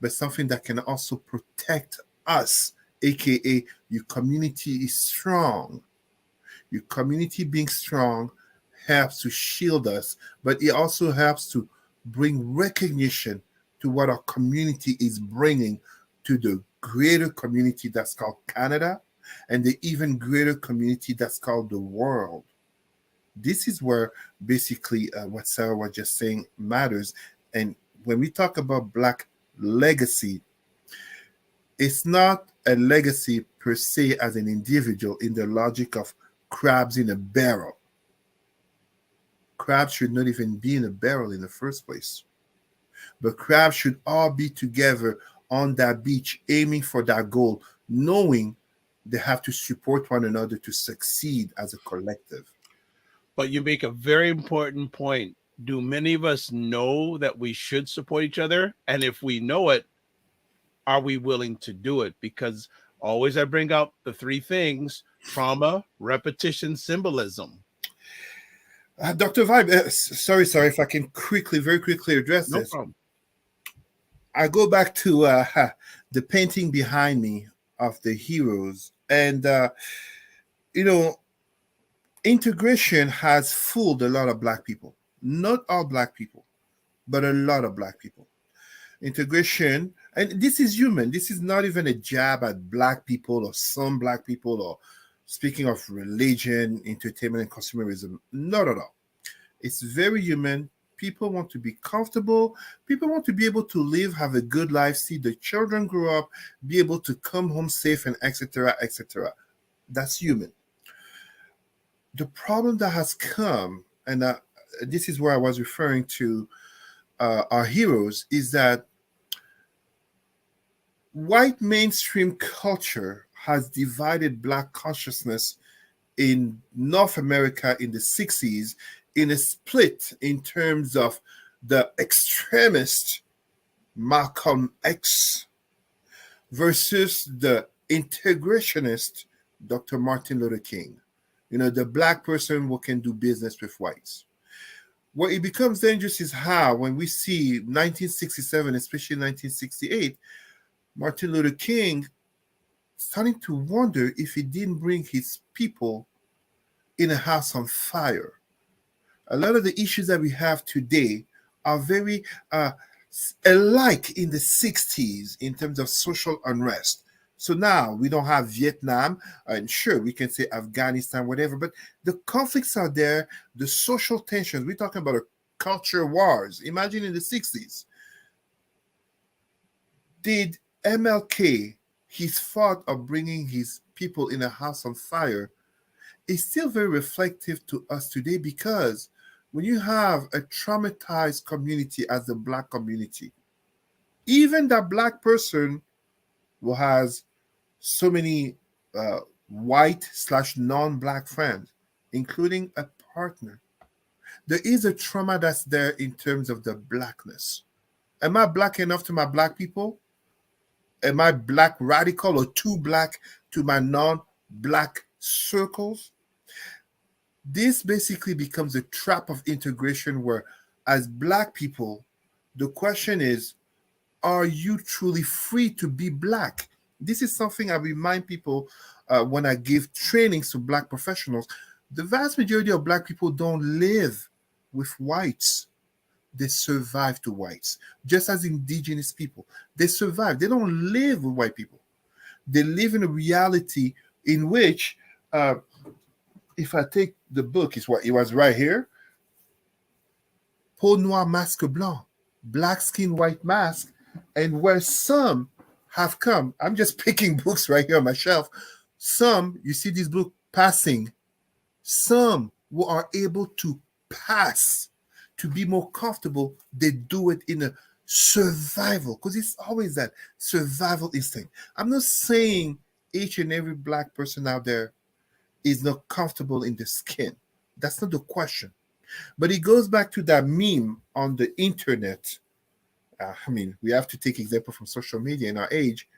but something that can also protect us, aka your community is strong. Your community being strong helps to shield us, but it also helps to bring recognition to what our community is bringing to the greater community that's called Canada and the even greater community that's called the world. This is where basically what Sarah was just saying matters. And when we talk about Black legacy, it's not a legacy per se as an individual in the logic of crabs in a barrel. Crabs should not even be in a barrel in the first place. But crabs should all be together on that beach, aiming for that goal, knowing they have to support one another to succeed as a collective. But you make a very important point. Do many of us know that we should support each other? And if we know it, are we willing to do it? Because always I bring up the three things: trauma, repetition, symbolism. Dr. Vibe, sorry, if I can very quickly address No this. problem. I go back to the painting behind me of the heroes. And, integration has fooled a lot of Black people. Not all Black people, but a lot of Black people. Integration, and this is human. This is not even a jab at Black people or some Black people or speaking of religion, entertainment, and consumerism. Not at all. It's very human. People want to be comfortable. People want to be able to live, have a good life, see the children grow up, be able to come home safe, and etc. etc. That's human. The problem that has come, and this is where I was referring to our heroes, is that white mainstream culture has divided Black consciousness in North America in the 60s in a split in terms of the extremist Malcolm X versus the integrationist Dr. Martin Luther King. The Black person who can do business with whites. What it becomes dangerous is how, when we see 1967, especially 1968, Martin Luther King starting to wonder if he didn't bring his people in a house on fire. A lot of the issues that we have today are very alike in the 60s in terms of social unrest. So now we don't have Vietnam, and sure, we can say Afghanistan, whatever, but the conflicts are there, the social tensions. We're talking about a culture wars. Imagine in the 60s. Did MLK, his thought of bringing his people in a house on fire, is still very reflective to us today, because when you have a traumatized community as the Black community, even that Black person who has so many white/non-Black friends, including a partner, there is a trauma that's there in terms of the Blackness. Am I Black enough to my Black people? Am I Black radical or too Black to my non-Black circles? This basically becomes a trap of integration where, as Black people, the question is, are you truly free to be Black? This is something I remind people when I give trainings to Black professionals. The vast majority of Black people don't live with whites. They survive to whites, just as indigenous people. They survive. They don't live with white people. They live in a reality in which, if I take the book, it was right here, Peau noire, masque blanc, black skin, white mask, and where some have come. I'm just picking books right here on my shelf. Some, you see this book, Passing. Some who are able to pass, to be more comfortable, they do it in a survival, because it's always that survival instinct. I'm not saying each and every Black person out there is not comfortable in the skin. That's not the question. But it goes back to that meme on the internet. We have to take example from social media in our age.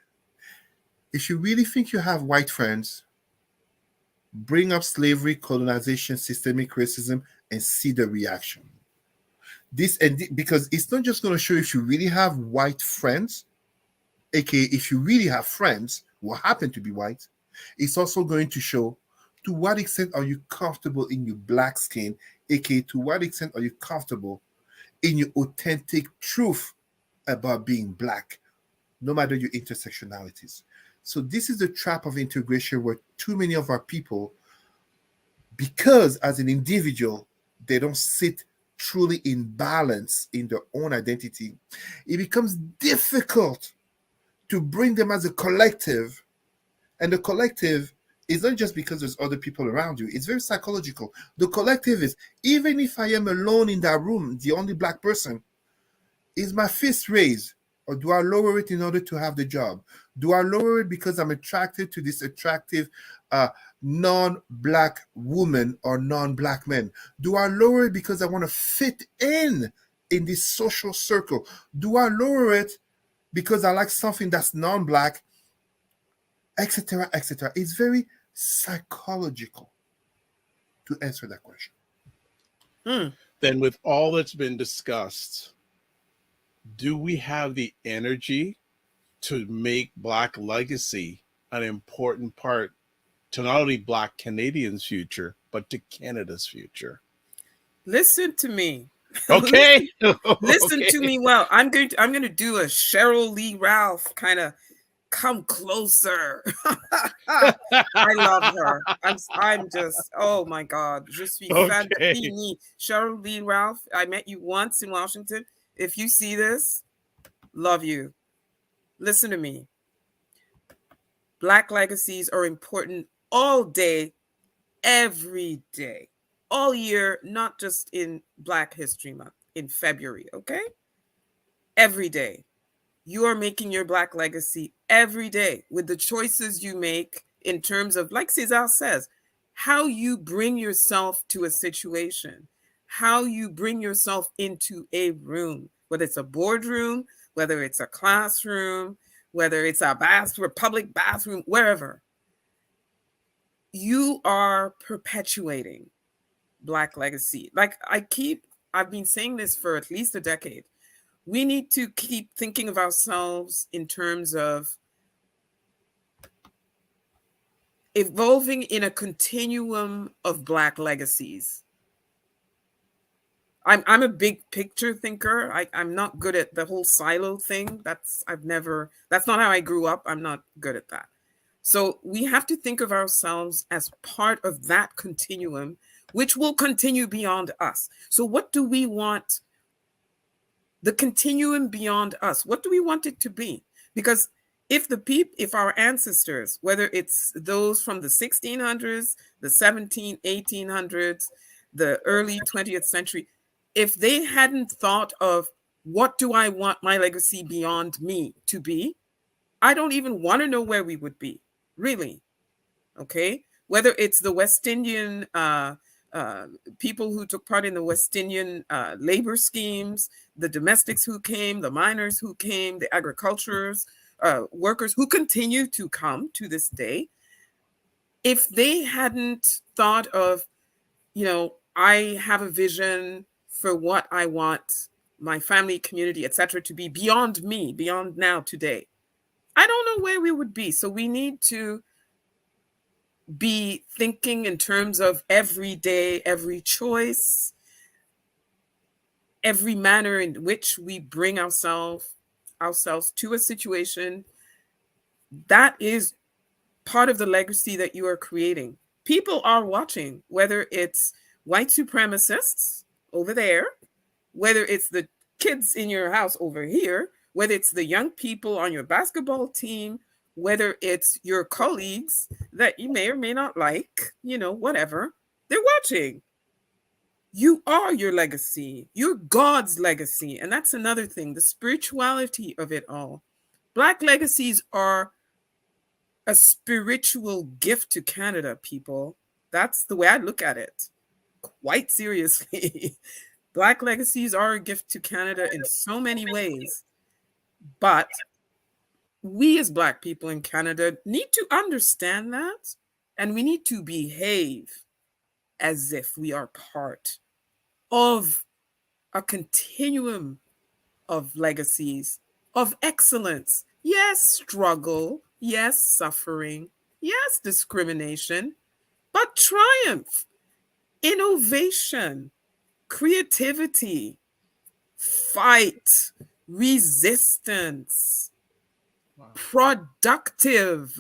If you really think you have white friends, bring up slavery, colonization, systemic racism, and see the reaction. Because it's not just going to show if you really have white friends, aka if you really have friends who happen to be white, it's also going to show to what extent are you comfortable in your Black skin, aka to what extent are you comfortable in your authentic truth about being Black, no matter your intersectionalities. So this is the trap of integration where too many of our people, because as an individual, they don't sit truly in balance in their own identity, it becomes difficult to bring them as a collective. And the collective is not just because there's other people around you. It's very psychological. The collective is, even if I am alone in that room, the only Black person, is my fist raised? Or do I lower it in order to have the job? Do I lower it because I'm attracted to this attractive non-Black woman or non-Black man? Do I lower it because I want to fit in this social circle? Do I lower it because I like something that's non-Black, etc., etc.? It's very psychological to answer that question. Then, with all that's been discussed, do we have the energy to make Black legacy an important part to not only Black Canadians' future, but to Canada's future? Listen to me. Okay. Listen to me well. I'm going to do a Cheryl Lee Ralph kind of come closer. I love her. I'm just, oh my God. Je suis fan Okay. fini. Cheryl Lee Ralph, I met you once in Washington. If you see this, love you. Listen to me. Black legacies are important all day, every day, all year, not just in Black History Month in February, okay? Every day. You are making your Black legacy every day with the choices you make in terms of, like Cesar says, how you bring yourself to a situation, how you bring yourself into a room, whether it's a boardroom, whether it's a classroom, whether it's a bathroom, public bathroom, wherever. You are perpetuating Black legacy. Like I've been saying this for at least a decade. We need to keep thinking of ourselves in terms of evolving in a continuum of Black legacies. I'm a big picture thinker. I'm not good at the whole silo thing. That's not how I grew up. I'm not good at that. So we have to think of ourselves as part of that continuum, which will continue beyond us. So what do we want? The continuum beyond us, what do we want it to be? Because if our ancestors, whether it's those from the 1600s, the 1800s, the early 20th century, if they hadn't thought of what do I want my legacy beyond me to be, I don't even want to know where we would be, really. Okay, whether it's the West Indian people who took part in the West Indian labor schemes, the domestics who came, the miners who came, the agriculturers, workers who continue to come to this day. If they hadn't thought of, I have a vision for what I want my family, community, etc., to be beyond me, beyond now, today, I don't know where we would be. So we need to be thinking in terms of every day, every choice, every manner in which we bring ourselves to a situation. That is part of the legacy that you are creating. People are watching, whether it's white supremacists over there, whether it's the kids in your house over here, whether it's the young people on your basketball team, whether it's your colleagues that you may or may not like, whatever, they're watching. You are your legacy. You're God's legacy. And that's another thing, the spirituality of it all. Black legacies are a spiritual gift to Canada, people. That's the way I look at it, quite seriously. Black legacies are a gift to Canada in so many ways. But we as Black people in Canada need to understand that, and we need to behave as if we are part of a continuum of legacies, of excellence. Yes, struggle. Yes, suffering. Yes, discrimination. But triumph, innovation, creativity, fight, resistance, wow. Productive.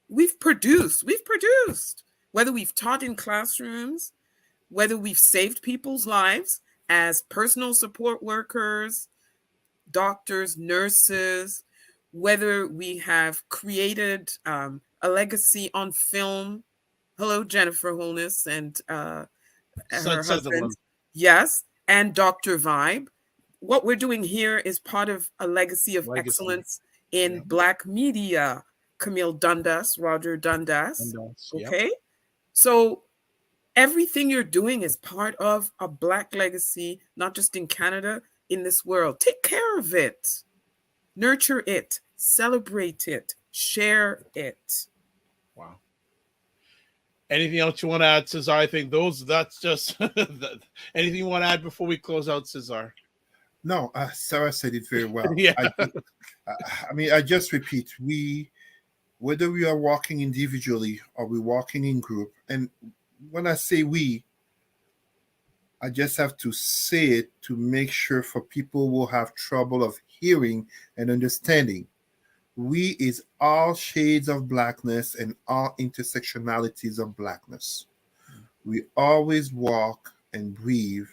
We've produced, whether we've taught in classrooms, whether we've saved people's lives as personal support workers, doctors, nurses, whether we have created a legacy on film. Hello, Jennifer Holness and her husband. Yes, and Dr. Vibe. What we're doing here is part of a legacy of excellence in Black media. Camille Dundas, Roger Dundas. Okay, so everything you're doing is part of a Black legacy, not just in Canada, in this world. Take care of it, nurture it, celebrate it, share it. Wow. Anything else you want to add, Cesar? I think that's just anything you want to add before we close out, Cesar? No, Sarah said it very well. Yeah. I just repeat, whether we are walking individually or we're walking in group, and when I say we, I just have to say it to make sure for people who have trouble of hearing and understanding. We is all shades of blackness and all intersectionalities of blackness. We always walk and breathe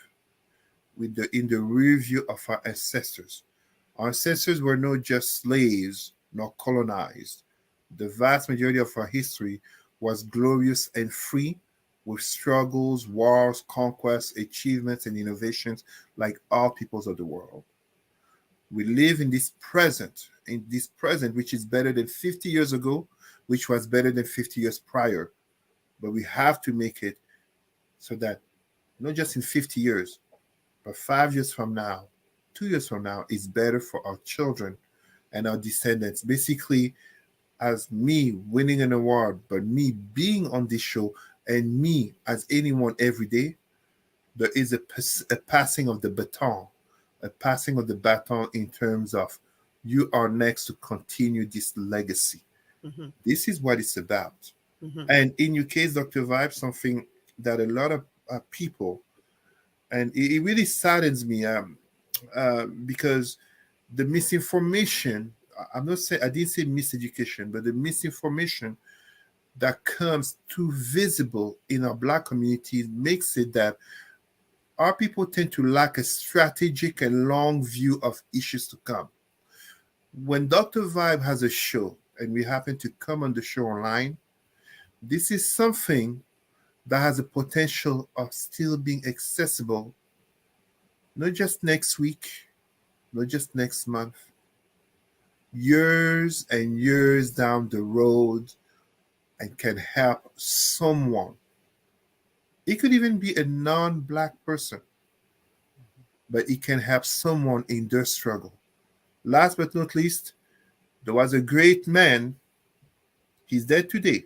with in the rear view of our ancestors. Our ancestors were not just slaves nor colonized. The vast majority of our history was glorious and free, with struggles, wars, conquests, achievements, and innovations like all peoples of the world. We live in this present, which is better than 50 years ago, which was better than 50 years prior. But we have to make it so that not just in 50 years, but 5 years from now, 2 years from now is better for our children and our descendants. Basically, as me winning an award, but me being on this show and me as anyone every day, there is a passing of the baton, a passing of the baton in terms of you are next to continue this legacy. Mm-hmm. This is what it's about. Mm-hmm. And in your case, Dr. Vibe, something that a lot of people, and it really saddens me because the misinformation, I'm not saying, I didn't say miseducation, but the misinformation that comes too visible in our Black community makes it that our people tend to lack a strategic and long view of issues to come. When Dr. Vibe has a show and we happen to come on the show online, this is something that has a potential of still being accessible, not just next week, not just next month, years and years down the road, and can help someone. It could even be a non-Black person, but it can help someone in their struggle. Last but not least, there was a great man. He's dead today,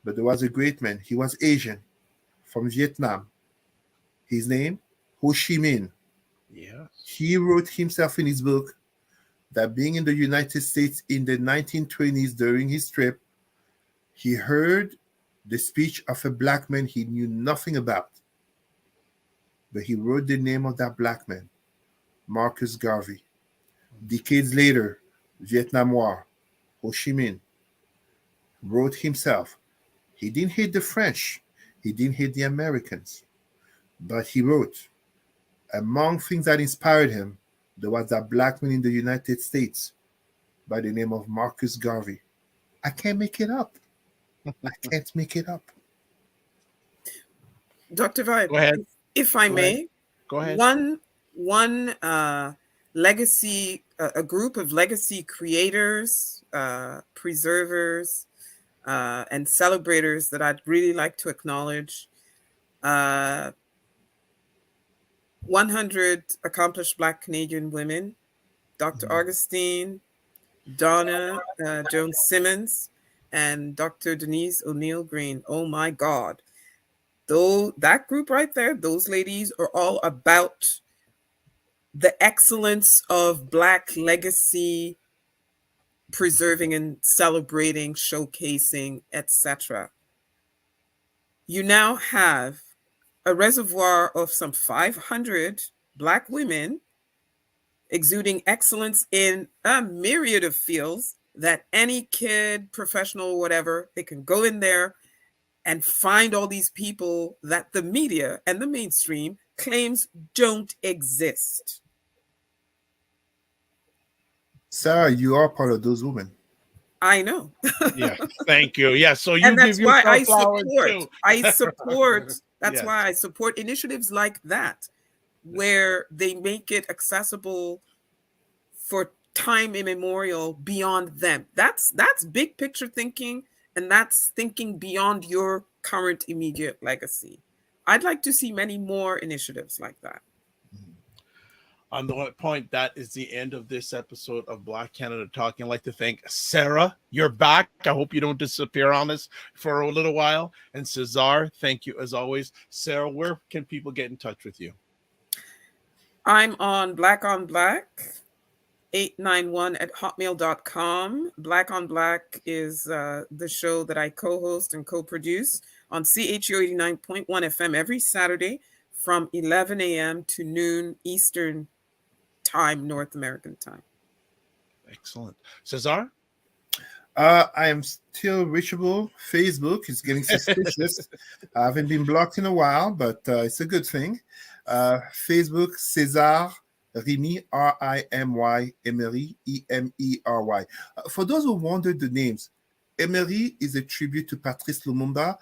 but there was a great man. He was Asian from Vietnam. His name, Ho Chi Minh. Yes. He wrote himself in his book that being in the United States in the 1920s during his trip, he heard the speech of a Black man he knew nothing about. But he wrote the name of that Black man, Marcus Garvey. Decades later, Vietnam War, Ho Chi Minh wrote himself. He didn't hate the French, he didn't hate the Americans, but he wrote, among things that inspired him, there was that Black man in the United States by the name of Marcus Garvey. I can't make it up. I can't make it up. Dr. Vibe, Go ahead. if I Go may, ahead. Go ahead. one legacy, a group of legacy creators, preservers, and celebrators that I'd really like to acknowledge. 100 accomplished Black Canadian women, Dr. Augustine, Donna Jones Simmons, and Dr. Denise O'Neill Green. Oh my God. Though that group right there, those ladies are all about the excellence of Black legacy, preserving and celebrating, showcasing, etc. You now have a reservoir of some 500 Black women exuding excellence in a myriad of fields that any kid, professional, whatever, they can go in there and find all these people that the media and the mainstream claims don't exist. Sarah, you are part of those women. I know. Yeah, thank you. Yeah, so you And that's give why I yourself flowers support. too. That's Yes. why I support initiatives like that, where they make it accessible for time immemorial beyond them. That's big picture thinking, and that's thinking beyond your current immediate legacy. I'd like to see many more initiatives like that. On the point, that is the end of this episode of Black Canada Talking. I'd like to thank Sarah. You're back. I hope you don't disappear on us for a little while. And Cesar, thank you as always. Sarah, where can people get in touch with you? I'm on Black 891 at hotmail.com. Black on Black is the show that I co-host and co-produce on CHU 89.1 FM every Saturday from 11 a.m. to noon Eastern Time, North American time. Excellent. Cesar? I am still reachable. Facebook is getting suspicious. I haven't been blocked in a while, but it's a good thing. Facebook, Cesar Remy, Rimy, Emery, Emery. For those who wondered the names, Emery is a tribute to Patrice Lumumba,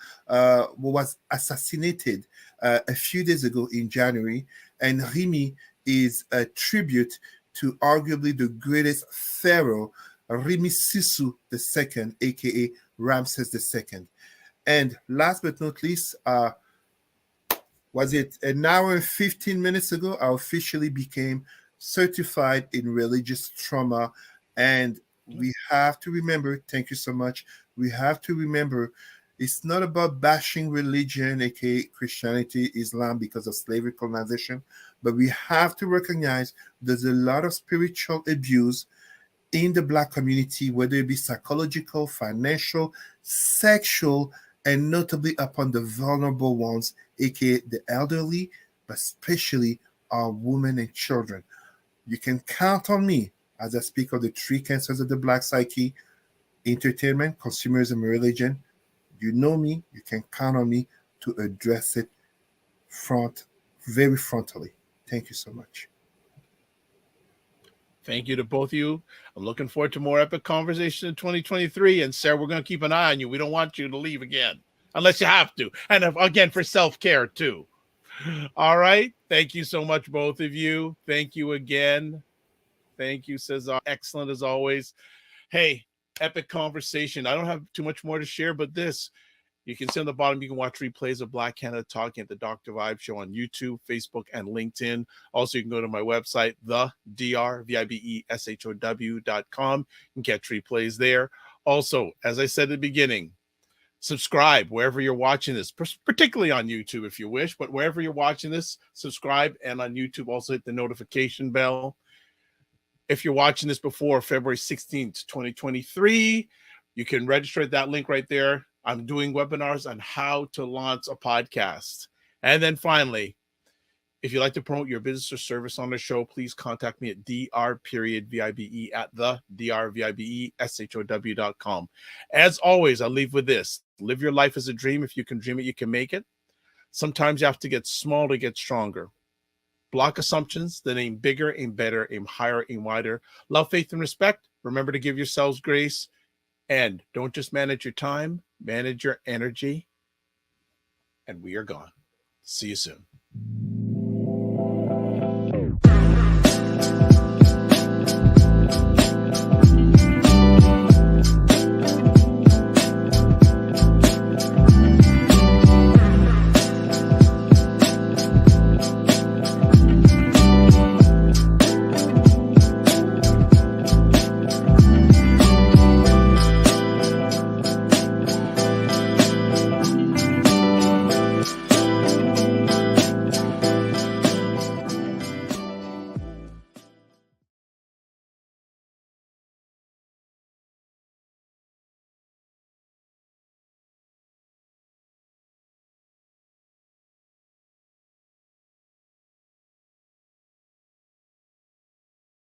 who was assassinated a few days ago in January, and Remy is a tribute to arguably the greatest pharaoh, Remy Sissu II, aka Ramses II. And last but not least, was it an hour and 15 minutes ago, I officially became certified in religious trauma. And we have to remember, thank you so much, we have to remember it's not about bashing religion, aka Christianity, Islam, because of slavery colonization, but we have to recognize there's a lot of spiritual abuse in the Black community, whether it be psychological, financial, sexual, and notably upon the vulnerable ones, aka the elderly, but especially our women and children. You can count on me as I speak of the three cancers of the Black psyche: entertainment, consumerism, and religion. You know me, you can count on me to address it very frontally. Thank you so much. Thank you to both of you. I'm looking forward to more epic conversation in 2023. And Sarah, we're going to keep an eye on you. We don't want you to leave again, unless you have to. And again, for self-care too. All right. Thank you so much, both of you. Thank you again. Thank you, Cesar. Excellent as always. Hey, epic conversation. I don't have too much more to share, but this. You can see on the bottom, you can watch replays of Black Canada Talking at the Dr. Vibe Show on YouTube, Facebook, and LinkedIn. Also, you can go to my website, thedrvibeshow.com, and catch replays there. Also, as I said at the beginning, subscribe wherever you're watching this, particularly on YouTube if you wish, but wherever you're watching this, subscribe. And on YouTube, also hit the notification bell. If you're watching this before February 16th, 2023, you can register at that link right there. I'm doing webinars on how to launch a podcast. And then finally, if you'd like to promote your business or service on the show, please contact me at dr.vibe at thedrvibeshow.com. As always, I'll leave with this. Live your life as a dream. If you can dream it, you can make it. Sometimes you have to get small to get stronger. Block assumptions, then aim bigger, aim better, aim higher, aim wider. Love, faith, and respect. Remember to give yourselves grace. And don't just manage your time, manage your energy. And we are gone. See you soon.